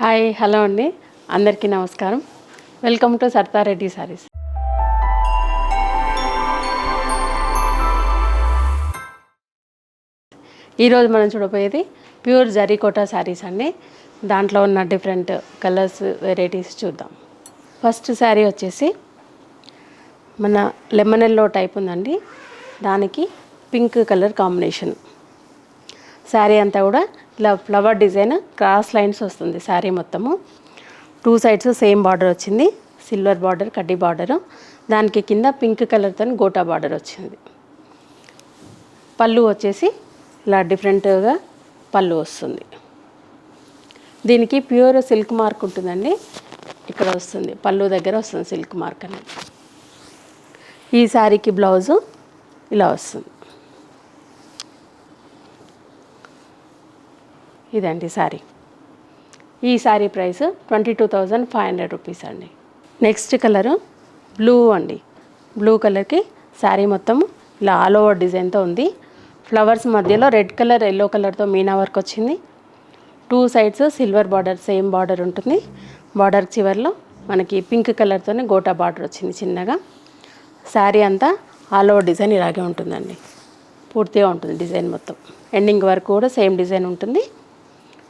Hi hello అండి, అందరికీ నమస్కారం. Welcome to Sarthareddy sarees. ఈరోజు మనం చూడబోయేది ప్యూర్ జరీకోటా శారీస్ అండి. దాంట్లో ఉన్న డిఫరెంట్ కలర్స్ వెరైటీస్ చూద్దాం. ఫస్ట్ శారీ వచ్చేసి మన లెమన్ ఎల్లో టైప్ ఉందండి. దానికి పింక్ కలర్ కాంబినేషన్. శారీ అంతా కూడా ఇలా ఫ్లవర్ డిజైన్ క్రాస్ లైన్స్ వస్తుంది. శారీ మొత్తము 2 సైడ్స్ సేమ్ బార్డర్ వచ్చింది. సిల్వర్ బార్డర్, కడ్డీ బార్డరు. దానికి కింద పింక్ కలర్తో గోటా బార్డర్ వచ్చింది. పళ్ళు వచ్చేసి ఇలా డిఫరెంట్గా పళ్ళు వస్తుంది. దీనికి ప్యూర్ సిల్క్ మార్క్ ఉంటుందండి. ఇక్కడ వస్తుంది, పళ్ళు దగ్గర వస్తుంది సిల్క్ మార్క్ అనేది. ఈ శారీకి బ్లౌజు ఇలా వస్తుంది. ఇదండి శారీ. ఈ శారీ ప్రైస్ 22,500 రూపీస్ అండి. నెక్స్ట్ కలరు బ్లూ అండి. బ్లూ కలర్కి శారీ మొత్తం ఇలా ఆల్ ఓవర్ డిజైన్తో ఉంది. ఫ్లవర్స్ మధ్యలో రెడ్ కలర్, ఎల్లో కలర్తో మీనా వర్క్ వచ్చింది. 2 sides silver border, same border ఉంటుంది. బార్డర్ చివరిలో మనకి పింక్ కలర్తో గోటా బార్డర్ వచ్చింది చిన్నగా. శారీ అంతా ఆల్ ఓవర్ డిజైన్ ఇలాగే ఉంటుందండి. పూర్తిగా ఉంటుంది డిజైన్ మొత్తం. ఎండింగ్ వరకు కూడా సేమ్ డిజైన్ ఉంటుంది.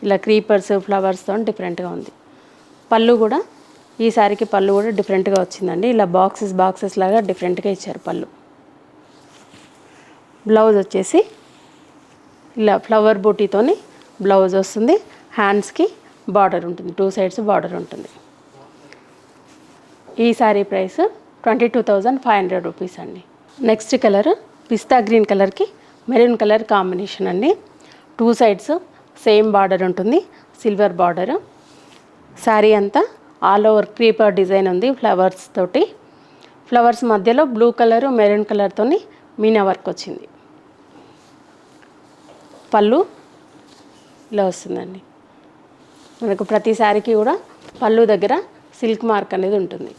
ఇలా క్రీపర్స్, ఫ్లవర్స్తో డిఫరెంట్గా ఉంది. పళ్ళు కూడా ఈ శారీకి పళ్ళు కూడా డిఫరెంట్గా వచ్చిందండి. ఇలా బాక్సెస్ లాగా డిఫరెంట్గా ఇచ్చారు పళ్ళు. బ్లౌజ్ వచ్చేసి ఇలా ఫ్లవర్ బూటీతోని బ్లౌజ్ వస్తుంది. హ్యాండ్స్కి బార్డర్ ఉంటుంది, 2 సైడ్స్ బార్డర్ ఉంటుంది. ఈ శారీ ప్రైస్ 22,500 రూపీస్ అండి. నెక్స్ట్ కలర్ పిస్తా గ్రీన్ కలర్కి మెరూన్ కలర్ కాంబినేషన్ అండి. 2 సైడ్స్ సేమ్ బార్డర్ ఉంటుంది, సిల్వర్ బార్డరు. శారీ అంతా ఆల్ ఓవర్ క్రీపర్ డిజైన్ ఉంది ఫ్లవర్స్ తోటి. ఫ్లవర్స్ మధ్యలో బ్లూ కలరు, మెరూన్ కలర్తో మీనా వర్క్ వచ్చింది. పళ్ళు ఇలా వస్తుందండి. మనకు ప్రతి శారీకి కూడా పళ్ళు దగ్గర సిల్క్ మార్క్ అనేది ఉంటుంది.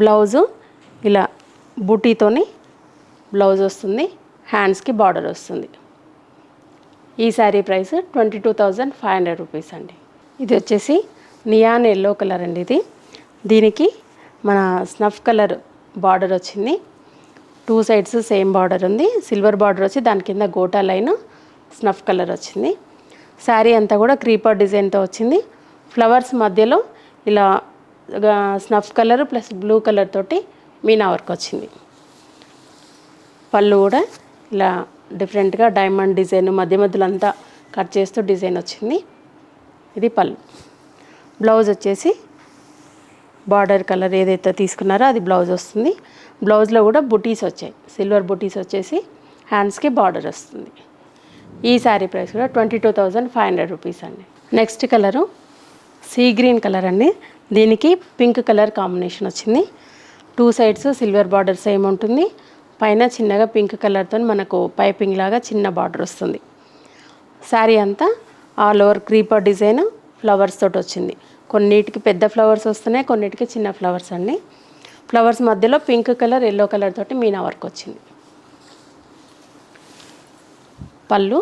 బ్లౌజు ఇలా బూటీతోని బ్లౌజ్ వస్తుంది. హ్యాండ్స్కి బార్డర్ వస్తుంది. ఈ శారీ ప్రైస్ 22,500 రూపీస్ అండి. ఇది వచ్చేసి నియాన్ ఎల్లో కలర్ అండి. దీనికి మన స్నఫ్ కలర్ బార్డర్ వచ్చింది. 2 సైడ్స్ సేమ్ బార్డర్ ఉంది. సిల్వర్ బార్డర్ వచ్చి దాని కింద గోటా లైన్ స్నఫ్ కలర్ వచ్చింది. శారీ అంతా కూడా క్రీపర్ డిజైన్తో వచ్చింది. ఫ్లవర్స్ మధ్యలో ఇలా snuff colour plus blue colour తోటి మీనా వర్క్ వచ్చింది. పళ్ళు కూడా ఇలా డిఫరెంట్గా డైమండ్ డిజైన్ మధ్యలో అంతా కట్ చేస్తూ డిజైన్ వచ్చింది. ఇది పళ్ళు. బ్లౌజ్ వచ్చేసి బార్డర్ కలర్ ఏదైతే తీసుకున్నారో అది బ్లౌజ్ వస్తుంది. బ్లౌజ్లో కూడా బుటీస్ వచ్చాయి, సిల్వర్ బుటీస్ వచ్చేసి హ్యాండ్స్కి బార్డర్ వస్తుంది. ఈ శారీ ప్రైస్ కూడా 22,500 రూపీస్ అండి. Next colour sea green colour అండి. దీనికి పింక్ కలర్ కాంబినేషన్ వచ్చింది. 2 సైడ్స్ సిల్వర్ బార్డర్ సేమ్ ఉంటుంది. పైన చిన్నగా పింక్ కలర్తో మనకు పైపింగ్ లాగా చిన్న బార్డర్ వస్తుంది. శారీ అంతా all over creeper design flowers తోటి వచ్చింది. కొన్నిటికి పెద్ద ఫ్లవర్స్ వస్తున్నాయి, కొన్నిటికి చిన్న ఫ్లవర్స్ అండి. ఫ్లవర్స్ మధ్యలో పింక్ కలర్, ఎల్లో కలర్ తోటి మీనా వర్క్ వచ్చింది. పళ్ళు.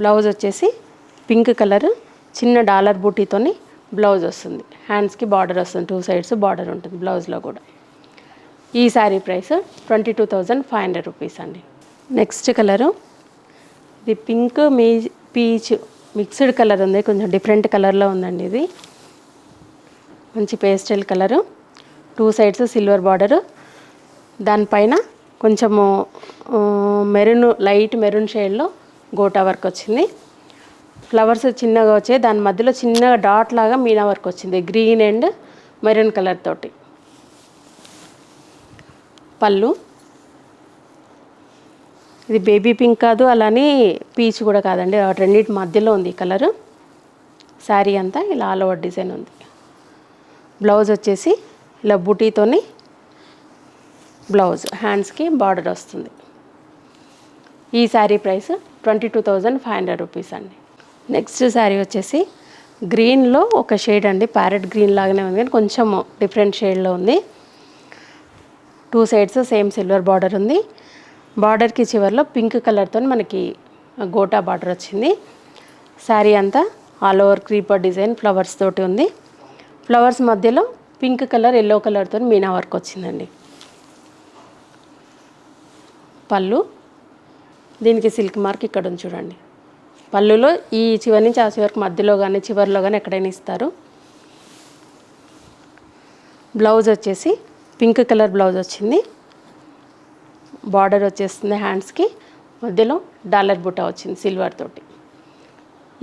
బ్లౌజ్ వచ్చేసి పింక్ కలర్ చిన్న డాలర్ బూటీతోని బ్లౌజ్ వస్తుంది. హ్యాండ్స్కి బార్డర్ వస్తుంది, 2 సైడ్స్ బార్డర్ ఉంటుంది బ్లౌజ్లో కూడా. ఈ శారీ ప్రైస్ 22,500 రూపీస్ అండి. నెక్స్ట్ కలరు ఇది పింక్ పీచ్ మిక్స్డ్ కలర్ ఉంది. కొంచెం డిఫరెంట్ కలర్లో ఉందండి. ఇది మంచి pastel colour. 2 sides silver border. దానిపైన కొంచెము మెరూన్, లైట్ మెరూన్ షేడ్లో గోటా వర్క్ వచ్చింది. ఫ్లవర్స్ చిన్నగా వచ్చాయి. దాని మధ్యలో చిన్నగా డాట్ లాగా మీనా వర్క్ వచ్చింది, గ్రీన్ అండ్ మెరూన్ కలర్ తోటి. పళ్ళు. ఇది బేబీ పింక్ కాదు, అలానే పీచ్ కూడా కాదండి, రెండింటి మధ్యలో ఉంది ఈ కలరు. శారీ అంతా ఇలా ఆల్ ఓవర్ డిజైన్ ఉంది. బ్లౌజ్ వచ్చేసి ఇలా బుటీతోని బ్లౌజ్, హ్యాండ్స్కి బార్డర్ వస్తుంది. ఈ శారీ ప్రైస్ 22,500 రూపీస్ అండి. నెక్స్ట్ శారీ వచ్చేసి గ్రీన్లో ఒక షేడ్ అండి, ప్యారెట్ గ్రీన్ లాగానే ఉంది కానీ కొంచెం డిఫరెంట్ షేడ్లో ఉంది. 2 సైడ్స్ సేమ్ సిల్వర్ బార్డర్ ఉంది. బార్డర్కి చివరిలో పింక్ కలర్తో మనకి గోటా బార్డర్ వచ్చింది. శారీ అంతా all over creeper design flowers తోటి ఉంది. ఫ్లవర్స్ మధ్యలో పింక్ కలర్ ఎల్లో కలర్తో మీనా వర్క్ వచ్చిందండి. పళ్ళు, దీనికి సిల్క్ మార్క్ ఇక్కడ ఉంది చూడండి. పళ్ళులో ఈ చివరి నుంచి ఆ చివరికి మధ్యలో కానీ చివరిలో కానీ ఎక్కడైనా ఇస్తారు. బ్లౌజ్ వచ్చేసి పింక్ కలర్ బ్లౌజ్ వచ్చింది. బార్డర్ వచ్చేస్తుంది హ్యాండ్స్కి, మధ్యలో డాలర్ బుట్ట వచ్చింది సిల్వర్ తోటి.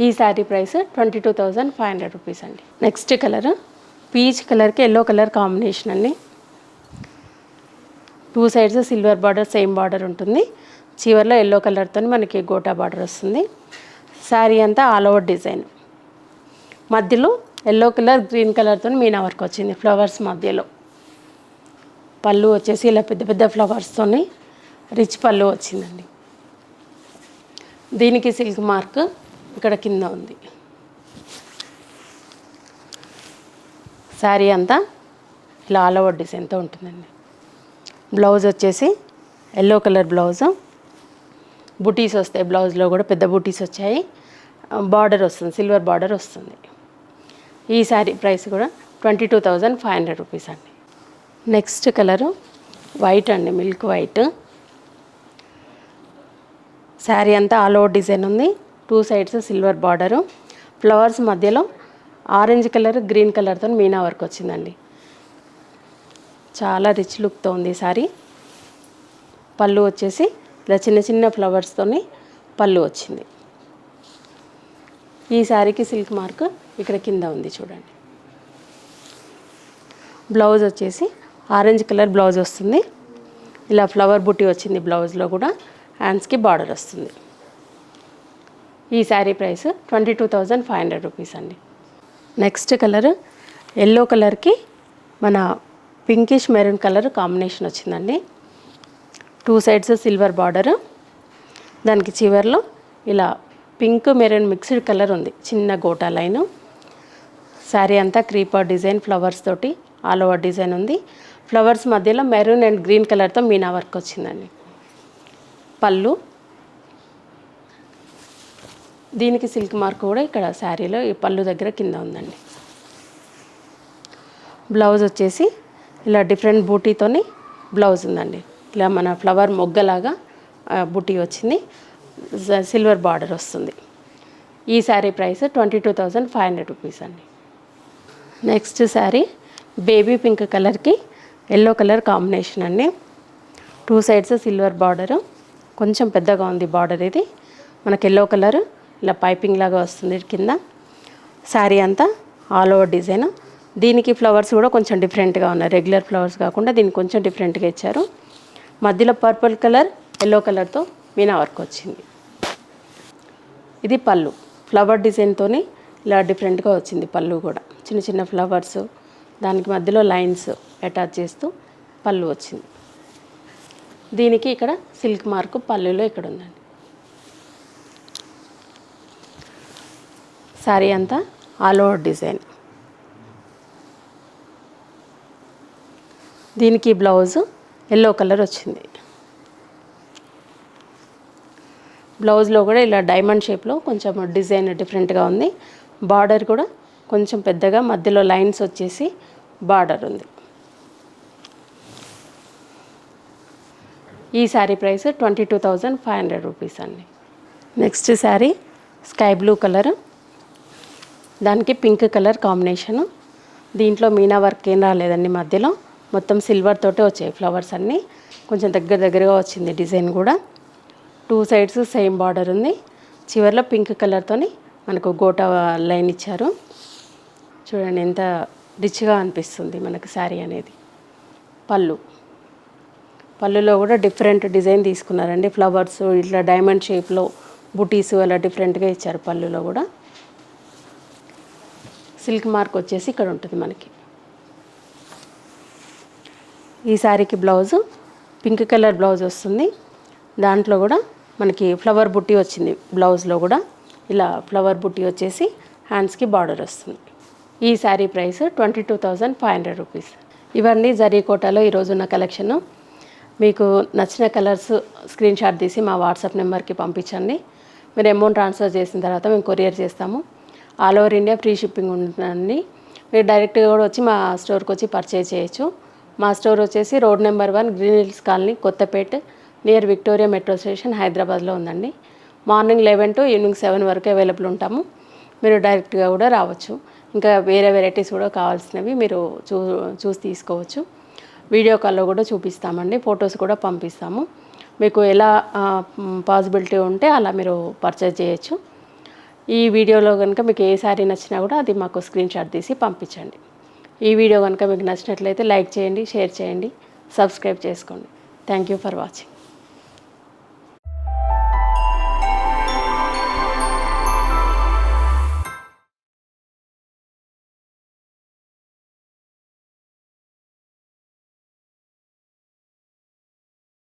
ఈ శారీ ప్రైస్ 22,500 రూపీస్ అండి. నెక్స్ట్ కలర్ పీచ్ కలర్కి ఎల్లో కలర్ కాంబినేషన్ అండి. 2 sides silver border same border ఉంటుంది. చివర్లో ఎల్లో కలర్తో మనకి గోటా బార్డర్ వస్తుంది. శారీ అంతా ఆల్ ఓవర్ డిజైన్, మధ్యలో ఎల్లో కలర్ గ్రీన్ కలర్తో మీనా వర్క్ వచ్చింది ఫ్లవర్స్ మధ్యలో. పళ్ళు వచ్చేసి ఇలా పెద్ద పెద్ద ఫ్లవర్స్తో రిచ్ పళ్ళు వచ్చిందండి. దీనికి సిల్క్ మార్క్ ఇక్కడ కింద ఉంది. శారీ అంతా ఇలా ఆల్ ఓవర్ డిజైన్తో ఉంటుందండి. బ్లౌజ్ వచ్చేసి ఎల్లో కలర్ బ్లౌజు, బుటీస్ వస్తాయి బ్లౌజ్లో కూడా, పెద్ద బుటీస్ వచ్చాయి. బార్డర్ వస్తుంది, సిల్వర్ బార్డర్ వస్తుంది. ఈ శారీ ప్రైస్ కూడా 22,500 రూపీస్ అండి. నెక్స్ట్ కలరు వైట్ అండి, మిల్క్ వైట్. శారీ అంతా ఆల్ ఓవర్ డిజైన్ ఉంది. 2 సైడ్స్ సిల్వర్ బార్డరు, ఫ్లవర్స్ మధ్యలో ఆరెంజ్ కలర్ గ్రీన్ కలర్తో మీనా వర్క్ వచ్చిందండి. చాలా రిచ్ లుక్తో ఉంది శారీ. పళ్ళు వచ్చేసి ఇలా చిన్న చిన్న ఫ్లవర్స్తోని పళ్ళు వచ్చింది. ఈ శారీకి సిల్క్ మార్క్ ఇక్కడ కింద ఉంది చూడండి. బ్లౌజ్ వచ్చేసి ఆరెంజ్ కలర్ బ్లౌజ్ వస్తుంది. ఇలా ఫ్లవర్ బుట్టి వచ్చింది బ్లౌజ్లో కూడా, హ్యాండ్స్కి బార్డర్ వస్తుంది. ఈ శారీ ప్రైస్ 22,500 రూపీస్ అండి. నెక్స్ట్ కలర్ ఎల్లో కలర్కి మన పింకిష్ మెరూన్ కలర్ కాంబినేషన్ వచ్చిందండి. 2 సైడ్స్ సిల్వర్ బార్డరు, దానికి చివర్లో ఇలా పింక్ మెరూన్ మిక్స్డ్ కలర్ ఉంది, చిన్న గోటా లైను. శారీ అంతా క్రీపర్ డిజైన్ ఫ్లవర్స్ తోటి ఆల్ ఓవర్ డిజైన్ ఉంది. ఫ్లవర్స్ మధ్యలో మెరూన్ అండ్ గ్రీన్ కలర్తో మీనా వర్క్ వచ్చిందండి. పళ్ళు, దీనికి సిల్క్ మార్క్ కూడా ఇక్కడ శారీలో ఈ పళ్ళు దగ్గర కింద ఉందండి. బ్లౌజ్ వచ్చేసి ఇలా డిఫరెంట్ బూటీతోని బ్లౌజ్ ఉందండి. ఇలా మన ఫ్లవర్ మొగ్గలాగా బూటీ వచ్చింది, సిల్వర్ బార్డర్ వస్తుంది. ఈ శారీ ప్రైస్ 22,500 రూపీస్ అండి. నెక్స్ట్ శారీ బేబీ పింక్ కలర్కి ఎల్లో కలర్ కాంబినేషన్ అండి. 2 సైడ్స్ సిల్వర్ బార్డరు, కొంచెం పెద్దగా ఉంది బార్డర్. ఇది మనకి ఎల్లో కలర్ ఇలా పైపింగ్ లాగా వస్తుంది కింద. శారీ అంతా ఆల్ ఓవర్ డిజైన్. దీనికి ఫ్లవర్స్ కూడా కొంచెం డిఫరెంట్గా ఉన్నాయి, రెగ్యులర్ ఫ్లవర్స్ కాకుండా దీనికి కొంచెం డిఫరెంట్గా ఇచ్చారు. మధ్యలో పర్పుల్ కలర్ ఎల్లో కలర్తో మీనా వర్క్ వచ్చింది. ఇది పళ్ళు, ఫ్లవర్ డిజైన్తో ఇలా డిఫరెంట్గా వచ్చింది. పళ్ళు కూడా చిన్న చిన్న ఫ్లవర్స్, దానికి మధ్యలో లైన్స్ అటాచ్ చేస్తూ పళ్ళు వచ్చింది. దీనికి ఇక్కడ సిల్క్ మార్క్ పళ్ళులో ఇక్కడ ఉందండి. శారీ అంతా ఆల్ ఓవర్ డిజైన్. దీనికి బ్లౌజ్ ఎల్లో కలర్ వచ్చింది. బ్లౌజ్లో కూడా ఇలా డైమండ్ షేప్లో కొంచెం డిజైన్ డిఫరెంట్గా ఉంది. బార్డర్ కూడా కొంచెం పెద్దగా మధ్యలో లైన్స్ వచ్చేసి బార్డర్ ఉంది. ఈ శారీ ప్రైస్ 22,500 రూపీస్ అండి. Next sari sky blue colour, దానికి పింక్ కలర్ కాంబినేషను. దీంట్లో మీనా వర్క్ ఏం రాలేదండి, మధ్యలో మొత్తం సిల్వర్ తోటే వచ్చాయి ఫ్లవర్స్ అన్నీ. కొంచెం దగ్గరగా వచ్చింది డిజైన్ కూడా. 2 సైడ్స్ సేమ్ బార్డర్ ఉంది. చివర్లో పింక్ కలర్తోని మనకు గోటా లైన్ ఇచ్చారు. చూడండి ఎంత రిచ్గా అనిపిస్తుంది మనకు శారీ అనేది. పళ్ళులో కూడా డిఫరెంట్ డిజైన్ తీసుకున్నారండి. ఫ్లవర్స్ ఇట్లా డైమండ్ షేప్లో బుటీస్ అలా డిఫరెంట్గా ఇచ్చారు. పళ్ళులో కూడా సిల్క్ మార్క్ వచ్చేసి ఇక్కడ ఉంటుంది మనకి. ఈ శారీకి బ్లౌజు పింక్ కలర్ బ్లౌజ్ వస్తుంది. దాంట్లో కూడా మనకి ఫ్లవర్ బుట్టి వచ్చింది. బ్లౌజ్లో కూడా ఇలా ఫ్లవర్ బుట్టి వచ్చేసి హ్యాండ్స్కి బార్డర్ వస్తుంది. ఈ శారీ ప్రైస్ 22,500 రూపీస్. ఇవన్నీ జరీ కోటాలో ఈరోజున్న కలెక్షను. మీకు నచ్చిన కలర్స్ స్క్రీన్ షాట్ తీసి మా వాట్సాప్ నెంబర్కి పంపించండి. మీరు అమౌంట్ ట్రాన్స్ఫర్ చేసిన తర్వాత మేము కొరియర్ చేస్తాము. All over India free shipping ఉంటుందండి. మీరు డైరెక్ట్గా కూడా వచ్చి మా స్టోర్కి వచ్చి పర్చేజ్ చేయొచ్చు. మా స్టోర్ వచ్చేసి road number 1 Green Hills Colony, Kothapet, near Victoria metro station, హైదరాబాద్లో ఉందండి. మార్నింగ్ 11 to ఈవినింగ్ 7 వరకు అవైలబుల్ ఉంటాము. మీరు డైరెక్ట్గా కూడా రావచ్చు. ఇంకా వేరే వెరైటీస్ కూడా కావాల్సినవి మీరు చూసి తీసుకోవచ్చు. వీడియో కాల్లో కూడా చూపిస్తామండి, ఫొటోస్ కూడా పంపిస్తాము. మీకు ఎలా పాసిబిలిటీ ఉంటే అలా మీరు పర్చేజ్ చేయొచ్చు. ఈ వీడియోలో కనుక మీకు ఏ శారీ నచ్చినా కూడా అది మాకు స్క్రీన్ షాట్ తీసి పంపించండి. ఈ వీడియో కనుక మీకు నచ్చినట్లయితే లైక్ చేయండి, షేర్ చేయండి, సబ్స్క్రైబ్ చేసుకోండి. Thank you for watching.